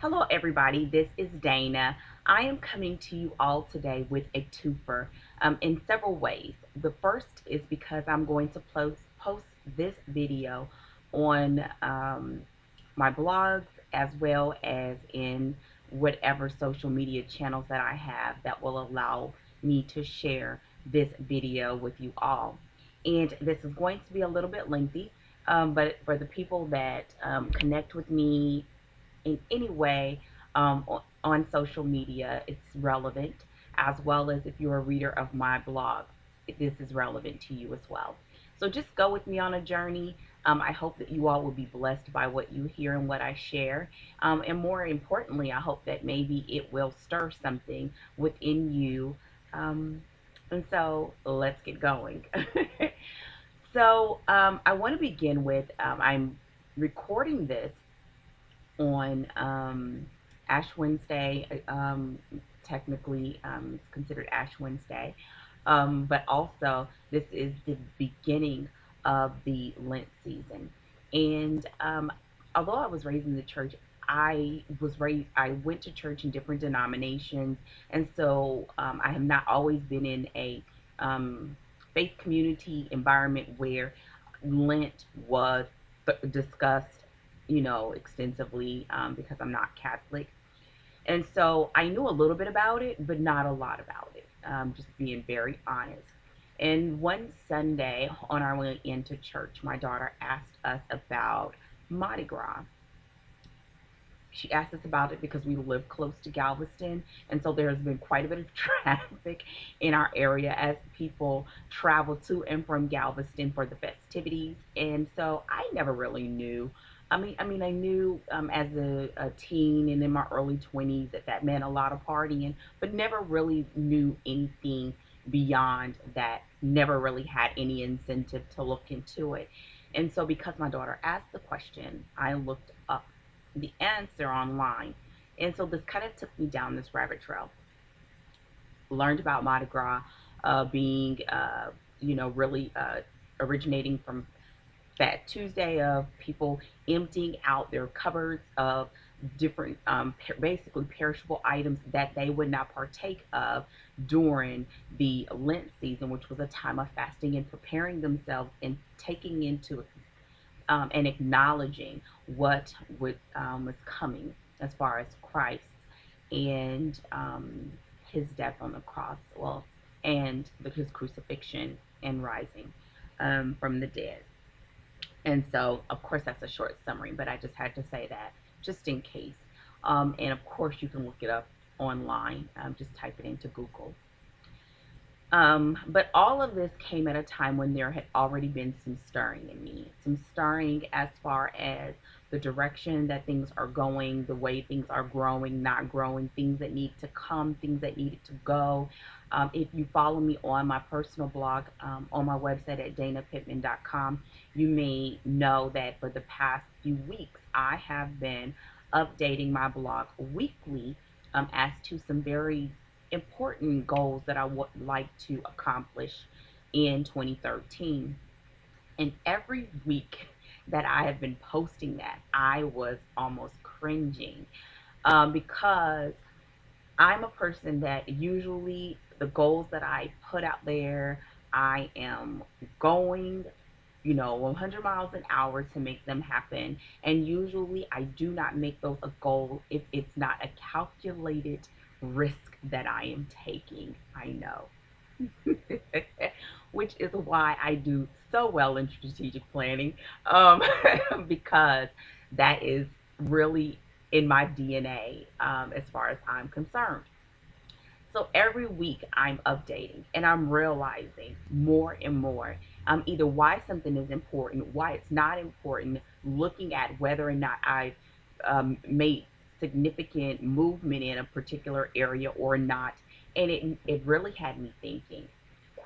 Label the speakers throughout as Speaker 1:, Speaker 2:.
Speaker 1: Hello, everybody. This is Dana. I am coming to you all today with a twofer in several ways. The first is because I'm going to post this video on my blogs as well as in whatever social media channels that I have that will allow me to share this video with you all. And this is going to be a little bit lengthy, but for the people that connect with me in any way on social media, it's relevant, as well as if you're a reader of my blog, this is relevant to you as well. So just go with me on a journey. I hope that you all will be blessed by what you hear and what I share. And more importantly, I hope that maybe it will stir something within you. Um, and so let's get going. I want to begin with I'm recording this on Ash Wednesday. Technically, it's considered Ash Wednesday, but also this is the beginning of the Lent season. And although I was raised in the church, I went to church in different denominations, and so I have not always been in a faith community environment where Lent was discussed, extensively, because I'm not Catholic. And so I knew a little bit about it, but not a lot about it, just being very honest. And one Sunday on our way into church, my daughter asked us about Mardi Gras. She asked us about it because we live close to Galveston, and so there has been quite a bit of traffic in our area as people travel to and from Galveston for the festivities. And so I never really knew. I knew as a teen and in my early 20s that that meant a lot of partying, but never really knew anything beyond that. Never really had any incentive to look into it. And so, because my daughter asked the question, I looked up the answer online. And so this kind of took me down this rabbit trail. Learned about Mardi Gras being, really originating from that Tuesday of people emptying out their cupboards of different, basically perishable items that they would not partake of during the Lent season, which was a time of fasting and preparing themselves and taking into and acknowledging what was coming as far as Christ and his death on the cross, well, and his crucifixion and rising from the dead. And so, of course, that's a short summary, but I just had to say that just in case. And of course, you can look it up online. Just type it into Google. But all of this came at a time when there had already been some stirring in me, some stirring as far as the direction that things are going, the way things are growing, not growing, things that need to come, things that needed to go. If you follow me on my personal blog, on my website at danapittman.com, you may know that for the past few weeks, I have been updating my blog weekly as to some very important goals that I would like to accomplish in 2013. And every week that I have been posting that, I was almost cringing because I'm a person that usually the goals that I put out there, I am going 100 miles an hour to make them happen. And usually I do not make those a goal if it's not a calculated risk that I am taking. I know. Which is why I do so well in strategic planning, um, because that is really in my DNA, as far as I'm concerned. So every week I'm updating and I'm realizing more and more, either why something is important, why it's not important, looking at whether or not I've made significant movement in a particular area or not. And it really had me thinking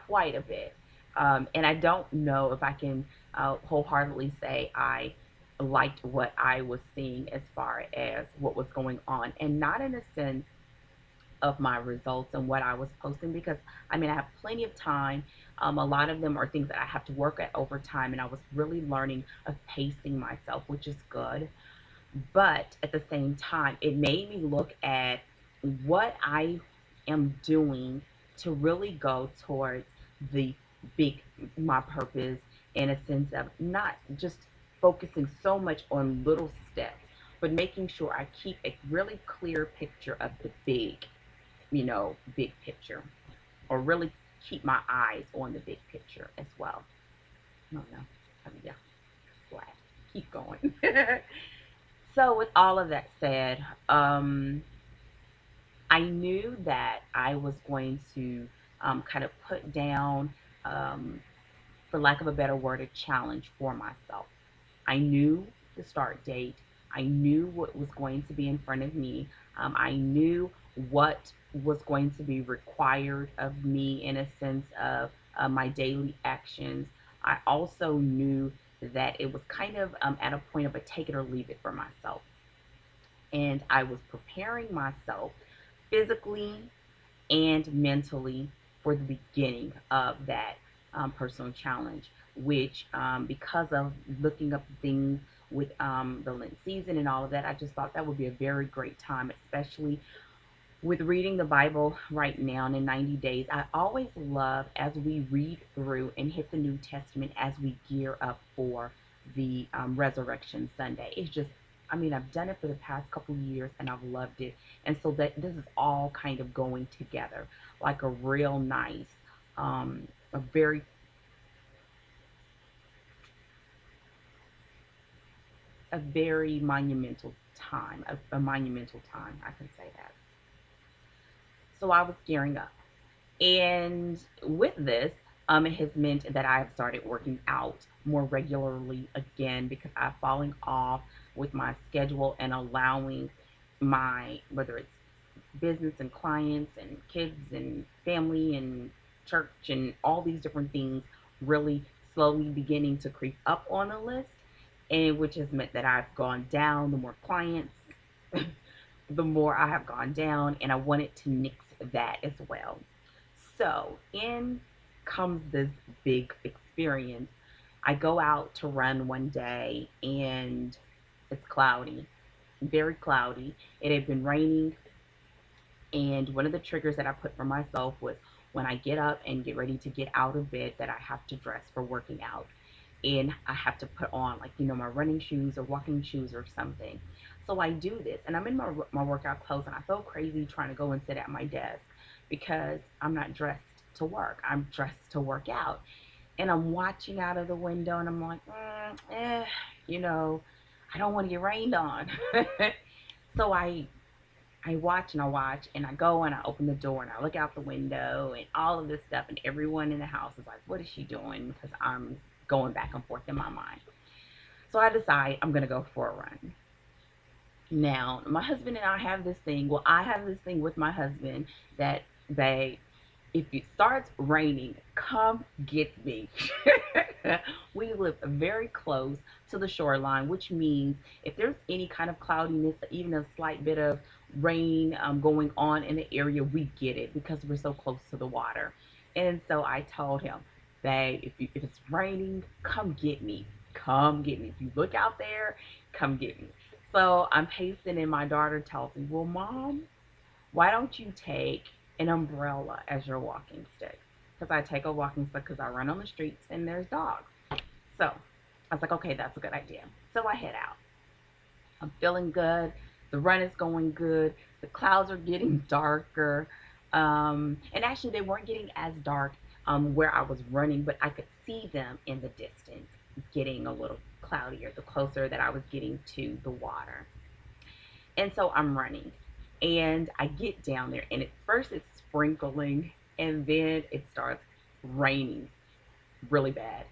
Speaker 1: quite a bit. And I don't know if I can wholeheartedly say I liked what I was seeing as far as what was going on, and not in a sense of my results and what I was posting, because I have plenty of time. A lot of them are things that I have to work at over time, and I was really learning of pacing myself, which is good. But at the same time, it made me look at what I am doing to really go towards the big, my purpose, in a sense of not just focusing so much on little steps, but making sure I keep a really clear picture of the big, big picture, or really keep my eyes on the big picture as well. No, no, yeah, flat. Keep going. So, with all of that said, I knew that I was going to kind of put down, um, for lack of a better word, a challenge for myself. I knew the start date. I knew what was going to be in front of me. I knew what was going to be required of me in a sense of my daily actions. I also knew that it was kind of at a point of a take it or leave it for myself. And I was preparing myself physically and mentally for the beginning of that personal challenge, which, because of looking up things with the Lent season and all of that, I just thought that would be a very great time, especially with reading the Bible right now in 90 days. I always love as we read through and hit the New Testament as we gear up for the Resurrection Sunday. It's just, I mean, I've done it for the past couple years and I've loved it. And so that this is all kind of going together like a real nice, a very, a very monumental time, a monumental time. I can say that. So I was gearing up. And with this, it has meant that I've started working out more regularly again because I've fallen off with my schedule and allowing my, whether it's business and clients and kids and family and church and all these different things, really slowly beginning to creep up on the list, and which has meant that I've gone down. The more clients, the more I have gone down, and I wanted to nix that as well. So in comes this big experience. I go out to run one day and it's cloudy, very cloudy. It had been raining, and one of the triggers that I put for myself was when I get up and get ready to get out of bed that I have to dress for working out. And I have to put on, like, my running shoes or walking shoes or something. So I do this and I'm in my workout clothes and I feel crazy trying to go and sit at my desk because I'm not dressed to work. I'm dressed to work out. And I'm watching out of the window and I'm like, you know, I don't want to get rained on. So I watch and I watch and I go and I open the door and I look out the window and all of this stuff, and everyone in the house is like, what is she doing? Because I'm going back and forth in my mind. So I decide I'm going to go for a run. Now, my husband and I have this thing. Well, I have this thing with my husband that they, if it starts raining, come get me. We live very close to the shoreline, which means if there's any kind of cloudiness, even a slight bit of rain going on in the area, we get it because we're so close to the water. And so I told him, babe, if it's raining, come get me. Come get me. If you look out there, come get me. So I'm pacing, and my daughter tells me, well, Mom, why don't you take an umbrella as your walking stick? Because I take a walking stick because I run on the streets and there's dogs. So I was like, okay, that's a good idea. So I head out. I'm feeling good. The run is going good. The clouds are getting darker. And actually, they weren't getting as dark where I was running, but I could see them in the distance getting a little cloudier the closer that I was getting to the water. And so I'm running and I get down there, and at first it's sprinkling and then it starts raining really bad.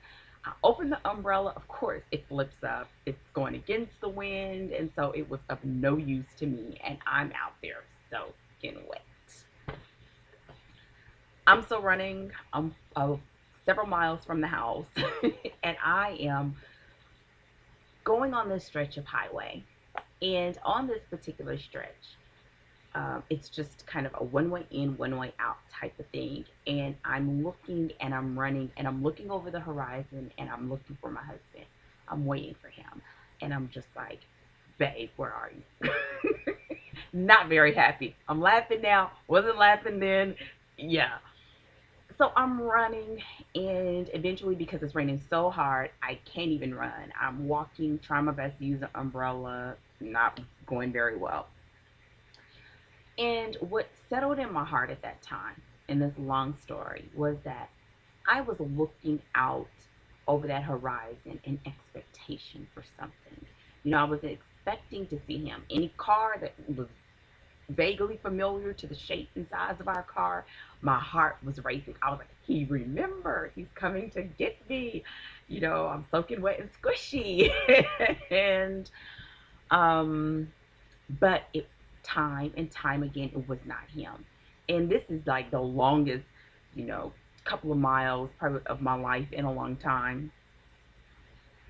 Speaker 1: I open the umbrella, of course, it flips up. It's going against the wind, and so it was of no use to me, and I'm out there soaking wet. I'm still running. I'm several miles from the house, and I am going on this stretch of highway. And on this particular stretch, it's just kind of a one way in, one way out type of thing. And I'm looking and I'm running and I'm looking over the horizon and I'm looking for my husband. I'm waiting for him. And I'm just like, babe, where are you? Not very happy. I'm laughing now. Wasn't laughing then. Yeah. So I'm running, and eventually, because it's raining so hard, I can't even run. I'm walking, trying my best to use an umbrella, not going very well. And what settled in my heart at that time, in this long story, was that I was looking out over that horizon in expectation for something. I was expecting to see him. Any car that was vaguely familiar to the shape and size of our car, my heart was racing. I was like, he remembered. He's coming to get me. I'm soaking wet and squishy. and um but it time and time again, it was not him. And this is like the longest, you know, couple of miles probably of my life in a long time.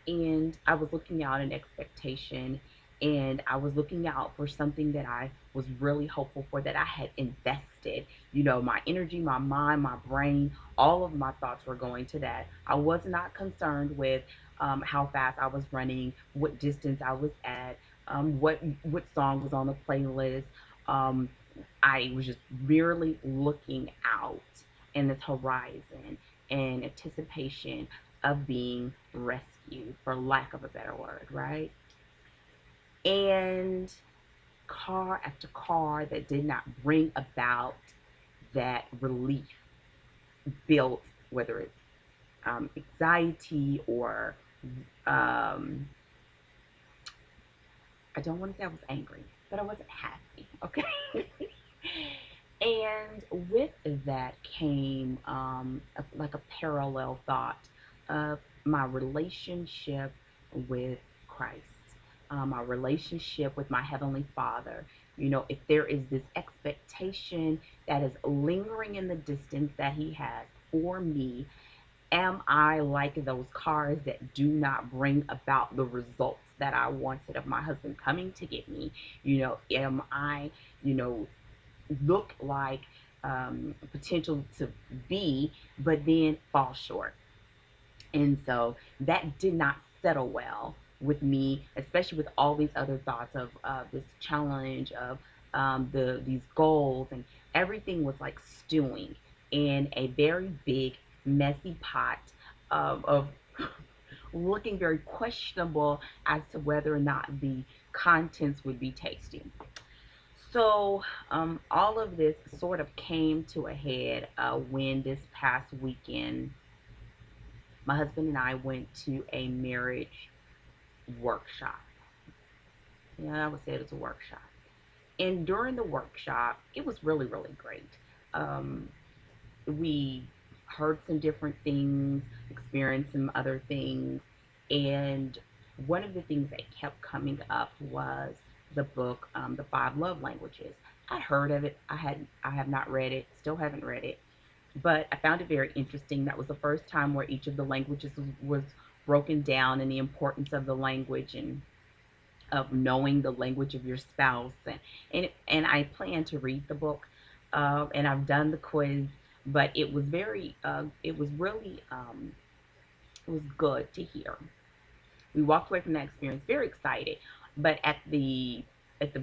Speaker 1: And I was looking out in expectation, and I was looking out for something that I was really hopeful for, that I had invested, my energy, my mind, my brain, all of my thoughts were going to that. I was not concerned with how fast I was running, what distance I was at, what song was on the playlist. um, I was just merely looking out in this horizon in anticipation of being rescued, for lack of a better word, right? And car after car that did not bring about that relief built, whether it's anxiety or um, I don't want to say I was angry, but I wasn't happy, okay? And with that came like a parallel thought of my relationship with Christ, my relationship with my Heavenly Father. If there is this expectation that is lingering in the distance that He has for me, am I like those cars that do not bring about the results that I wanted of my husband coming to get me? Am I, you know, look like potential to be, but then fall short. And so that did not settle well with me, especially with all these other thoughts of this challenge of these goals, and everything was like stewing in a very big, messy pot of looking very questionable as to whether or not the contents would be tasty. So, all of this sort of came to a head when this past weekend, my husband and I went to a marriage workshop. Yeah, I would say it was a workshop. And during the workshop, it was really, really great. Um, we heard some different things, experienced some other things, and one of the things that kept coming up was the book, The Five Love Languages. I heard of it. I have not read it. Still haven't read it, but I found it very interesting. That was the first time where each of the languages was broken down, and the importance of the language, and of knowing the language of your spouse. And I plan to read the book, and I've done the quiz, but it was really it was good to hear. We walked away from that experience very excited, but at the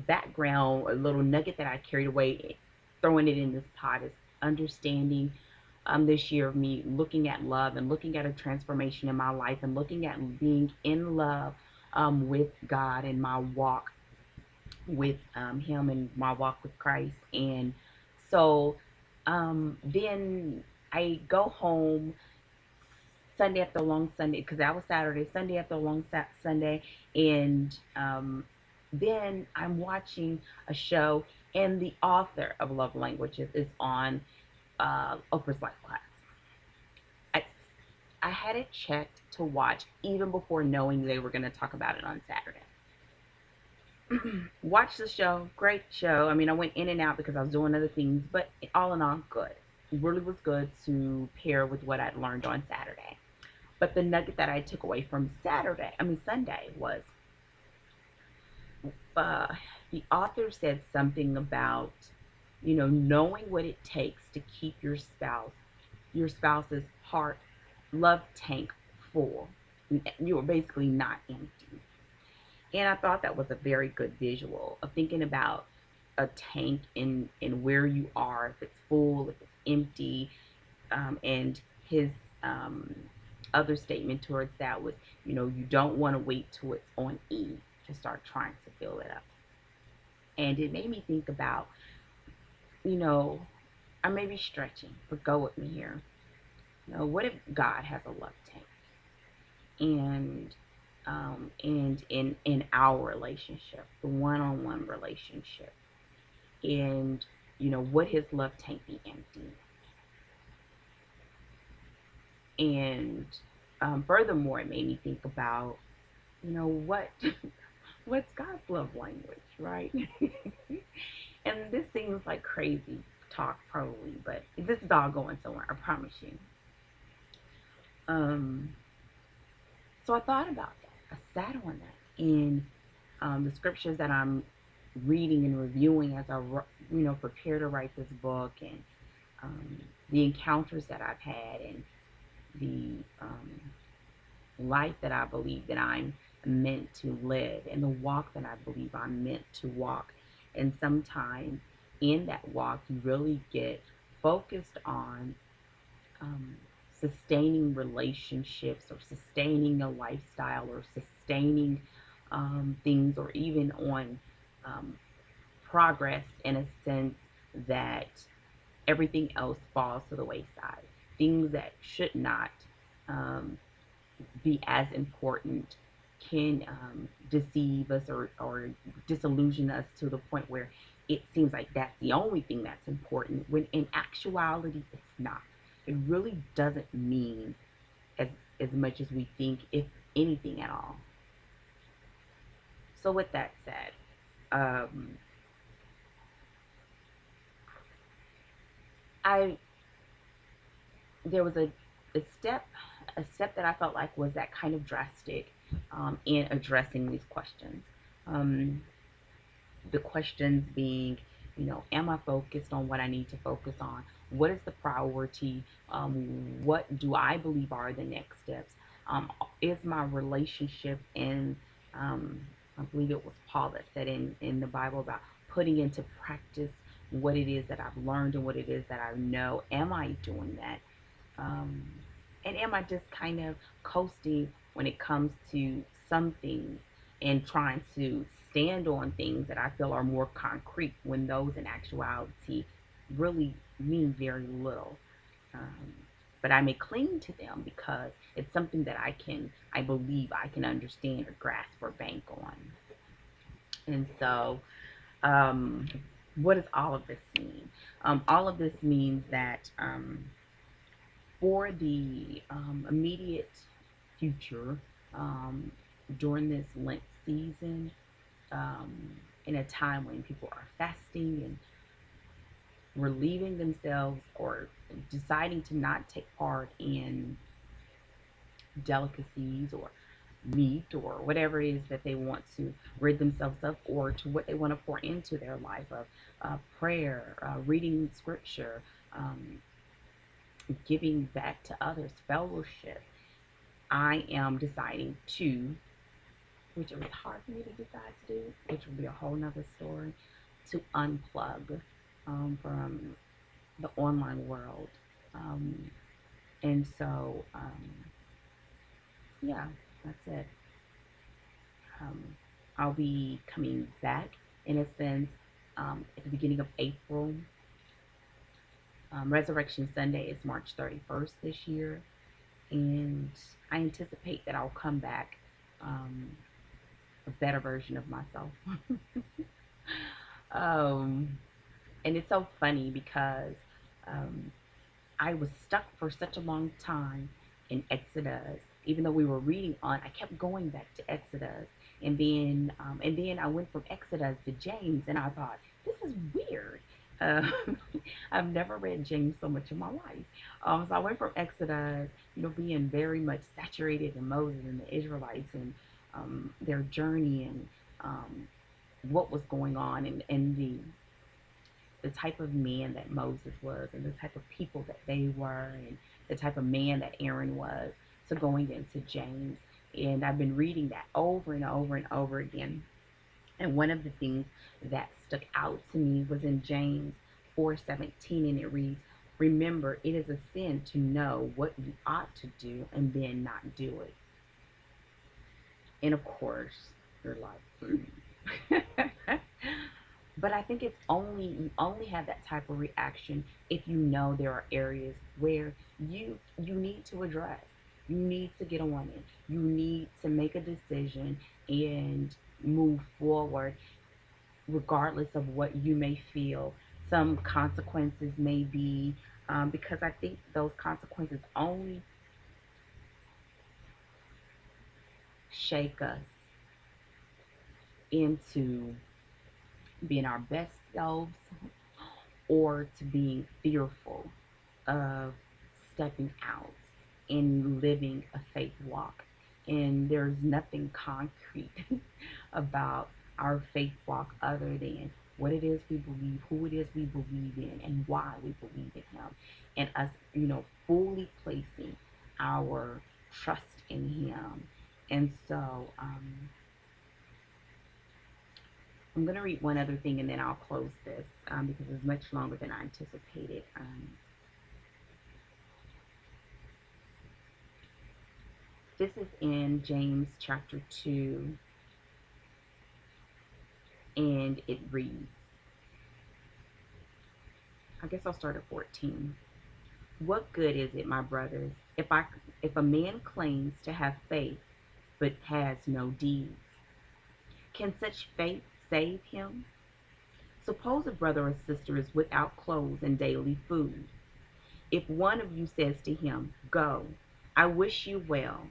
Speaker 1: background, a little nugget that I carried away, throwing it in this pot, is understanding this year of me looking at love and looking at a transformation in my life and looking at being in love with God and my walk with Him and my walk with Christ. And so then I go home Sunday after a long Sunday, because that was Saturday, Sunday after a long Sunday, and then I'm watching a show, and the author of Love Languages is on Oprah's Life Class. I, I had it checked to watch even before knowing they were going to talk about it on Saturday. Watched the show, great show. I mean, I went in and out because I was doing other things, but all in all, good. It really was good to pair with what I'd learned on Saturday. But the nugget that I took away from Sunday, was uh, the author said something about, knowing what it takes to keep your spouse's heart, love tank full. You are basically not empty. And I thought that was a very good visual of thinking about a tank in where you are, if it's full, if it's empty, and his um, other statement towards that was, you don't want to wait till it's on E to start trying to fill it up. And it made me think about, you know, I may be stretching, but go with me here. What if God has a love tank, and in our relationship, the one-on-one relationship, and would his love tank be empty? And furthermore, it made me think about, what what's God's love language, right? And this seems like crazy talk, probably, but this is all going somewhere. I promise you. Um, so I thought about that. I sat on that, and the scriptures that I'm reading and reviewing as I prepare to write this book, and um, the encounters that I've had, and the life that I believe that I'm meant to live, and the walk that I believe I'm meant to walk. And sometimes in that walk, you really get focused on um, sustaining relationships, or sustaining a lifestyle, or sustaining things, or even on um, progress, in a sense that everything else falls to the wayside. Things that should not um, be as important can deceive us, or disillusion us to the point where it seems like that's the only thing that's important, when in actuality it's not. It really doesn't mean as much as we think, if anything at all. So with that said, um, I there was a step a step that I felt like was that kind of drastic in addressing these questions. Um, the questions being, am I focused on what I need to focus on? What is the priority? What do I believe are the next steps? Is my relationship in, um, I believe it was Paul that said in the Bible about putting into practice what it is that I've learned and what it is that I know. Am I doing that? Um, and am I just kind of coasting when it comes to some things, and trying to stand on things that I feel are more concrete, when those in actuality really mean very little? Um, but I may cling to them because it's something that I believe I can understand, or grasp, or bank on. And so, um, what does all of this mean? All of this means that for the immediate future, um, during this Lent season, um, in a time when people are fasting and relieving themselves, or deciding to not take part in delicacies, or meat, or whatever it is that they want to rid themselves of, or to what they want to pour into their life of prayer, reading scripture, um, giving back to others, fellowship. I am deciding to, which it was hard for me to decide to do, which will be a whole nother story, to unplug from the online world. Um, and so, yeah, that's it. Um, I'll be coming back, in a sense, at the beginning of April. Resurrection Sunday is March 31st this year. And I anticipate that I'll come back um, a better version of myself. um, and it's so funny because um, I was stuck for such a long time in Exodus. Even though we were reading on, I kept going back to Exodus, and then I went from Exodus to James, and I thought, this is weird. Uh, I've never read James so much in my life. So I went from Exodus, being very much saturated in Moses and the Israelites, and their journey, and what was going on, and the type of man that Moses was, and the type of people that they were, and the type of man that Aaron was, to going into James. And I've been reading that over and over and over again. And one of the things that stuck out to me was in James 4:17, and it reads, "Remember, it is a sin to know what you ought to do and then not do it." And of course, you're like, but I think it's only you only have that type of reaction if you know there are areas where you need to address. You need to get on it. You need to make a decision and move forward regardless of what you may feel. Some consequences may be, because I think those consequences only shake us into being our best selves or to being fearful of stepping out and living a faith walk. And there's nothing concrete about our faith walk other than what it is we believe, who it is we believe in, and why we believe in Him. And us, fully placing our trust in Him. And so, I'm going to read one other thing and then I'll close this, because it's much longer than I anticipated. This is in James chapter 2, and it reads, I guess I'll start at 14. "What good is it, my brothers, if a man claims to have faith but has no deeds? Can such faith save him? Suppose a brother or sister is without clothes and daily food. If one of you says to him, 'Go, I wish you well,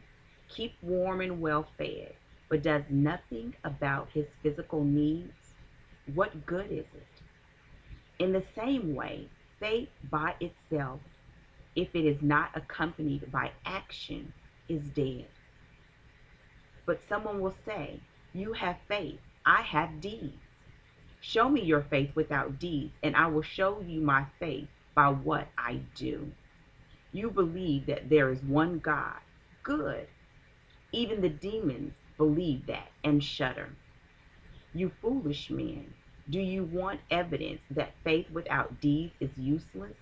Speaker 1: keep warm and well fed,' but does nothing about his physical needs, what good is it? In the same way, faith by itself, if it is not accompanied by action, is dead. But someone will say, 'You have faith, I have deeds. Show me your faith without deeds, and I will show you my faith by what I do.' You believe that there is one God. Good. Even the demons believe that and shudder. You foolish men, do you want evidence that faith without deeds is useless?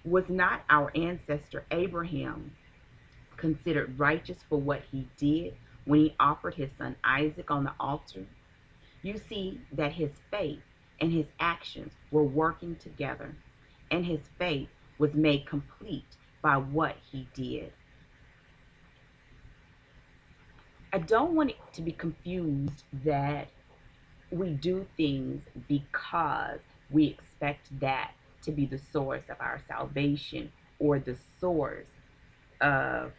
Speaker 1: Was not our ancestor Abraham considered righteous for what he did when he offered his son Isaac on the altar? You see that his faith and his actions were working together, and his faith was made complete by what he did." I don't want it to be confused that we do things because we expect that to be the source of our salvation or the source of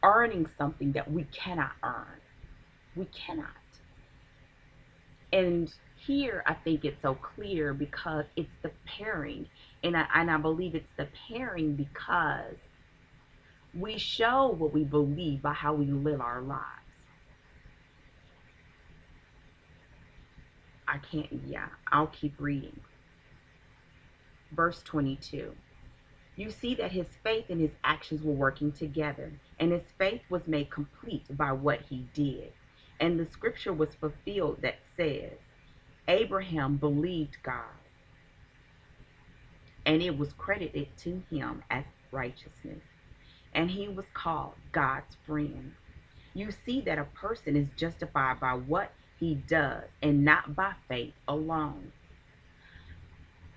Speaker 1: earning something that we cannot earn. We cannot. And here I think it's so clear because it's the pairing. And I believe it's the pairing because we show what we believe by how we live our lives. I'll keep reading. Verse 22. You see that his faith and his actions were working together, and his faith was made complete by what he did. And the scripture was fulfilled that says, Abraham believed God, and it was credited to him as righteousness, and he was called God's friend. You see that a person is justified by what he does and not by faith alone.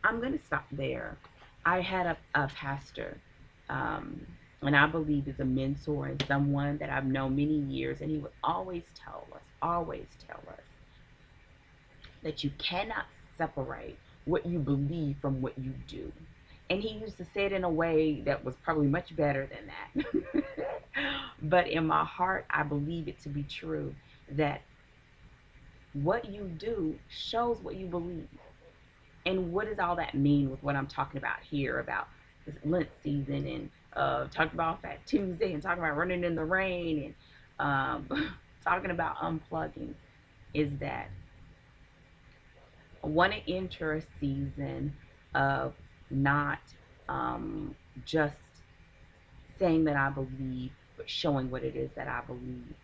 Speaker 1: I'm going to stop there. I had a pastor, um, and I believe is a mentor and someone that I've known many years, and he would always tell us, that you cannot separate what you believe from what you do. And he used to say it in a way that was probably much better than that. But in my heart, I believe it to be true that what you do shows what you believe. And what does all that mean with what I'm talking about here about this Lent season and talking about Fat Tuesday and talking about running in the rain and talking about unplugging is that I want to enter a season of not just saying that I believe, but showing what it is that I believe.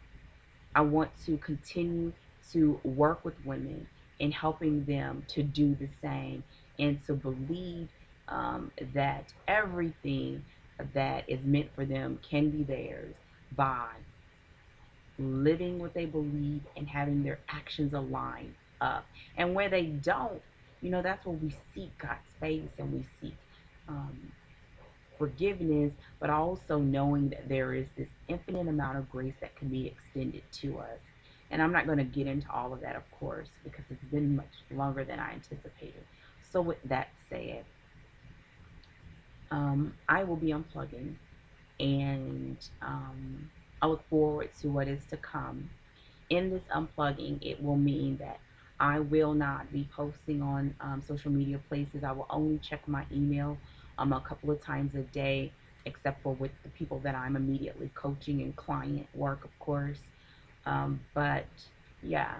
Speaker 1: I want to continue to work with women in helping them to do the same and to believe that everything that is meant for them can be theirs by living what they believe and having their actions align up. And where they don't, that's where we seek God's face and we seek um, forgiveness, but also knowing that there is this infinite amount of grace that can be extended to us. And I'm not going to get into all of that, of course, because it's been much longer than I anticipated. So, with that said, I will be unplugging and I look forward to what is to come. In this unplugging, it will mean that I will not be posting on social media places. I will only check my email a couple of times a day, except for with the people that I'm immediately coaching and client work, of course. But yeah,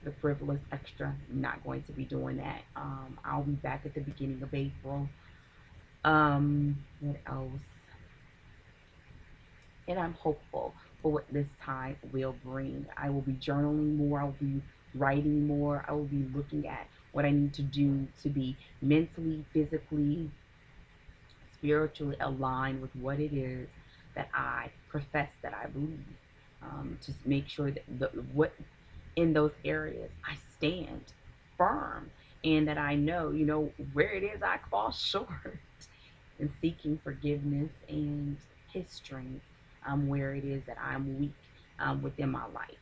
Speaker 1: the frivolous extra, not going to be doing that. I'll be back at the beginning of April. What else? And I'm hopeful for what this time will bring. I will be journaling more, I will be writing more, I will be looking at what I need to do to be mentally, physically, spiritually aligned with what it is that I profess that I believe. To make sure that what in those areas I stand firm and that I know, where it is I fall short and seeking forgiveness and His strength where it is that I'm weak within my life.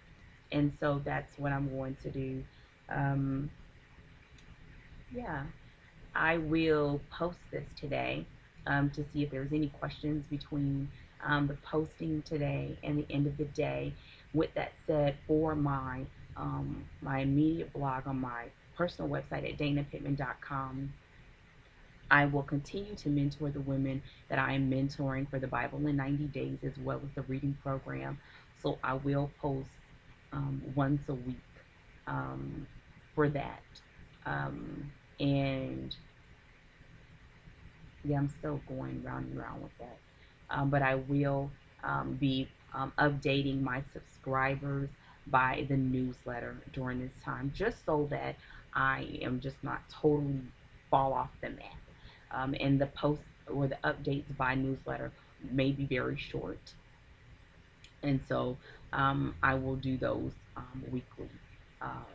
Speaker 1: And so that's what I'm going to do. Um, yeah, I will post this today to see if there's any questions between the posting today and the end of the day. With that said, for my immediate blog on my personal website at danapittman.com, I will continue to mentor the women that I am mentoring for the Bible in 90 days as well as the reading program. So I will post once a week um, for that. And yeah, I'm still going round and round with that. But I will be updating my subscribers by the newsletter during this time, just so that I am just not totally fall off the map. And the posts or the updates by newsletter may be very short, and so I will do those weekly. Um,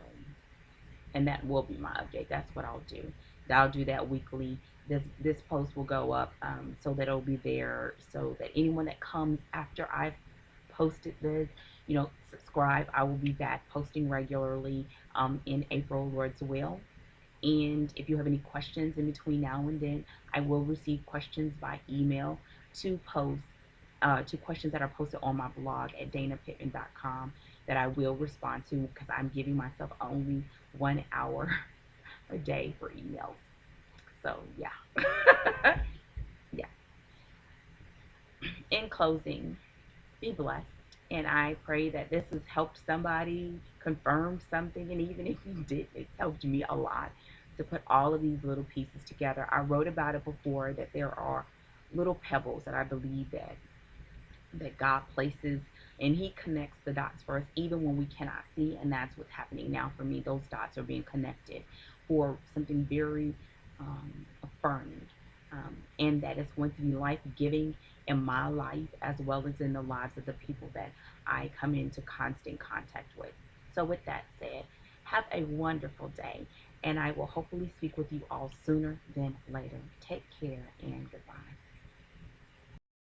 Speaker 1: and that will be my update. That's what I'll do. I'll do that weekly. This post will go up so that it'll be there, so that anyone that comes after I've posted this, subscribe. I will be back posting regularly in April, Lord's will. And if you have any questions in between now and then, I will receive questions by email to post to questions that are posted on my blog at danapittman.com that I will respond to because I'm giving myself only 1 hour a day for emails. So, yeah. Yeah. In closing, be blessed. And I pray that this has helped somebody confirm something. And even if you did, it's helped me a lot to put all of these little pieces together. I wrote about it before that there are little pebbles that I believe that God places and He connects the dots for us even when we cannot see. And that's what's happening now for me. Those dots are being connected for something very affirming. And that is going to be life giving in my life as well as in the lives of the people that I come into constant contact with. So, with that said, have a wonderful day, and I will hopefully speak with you all sooner than later. Take care and goodbye.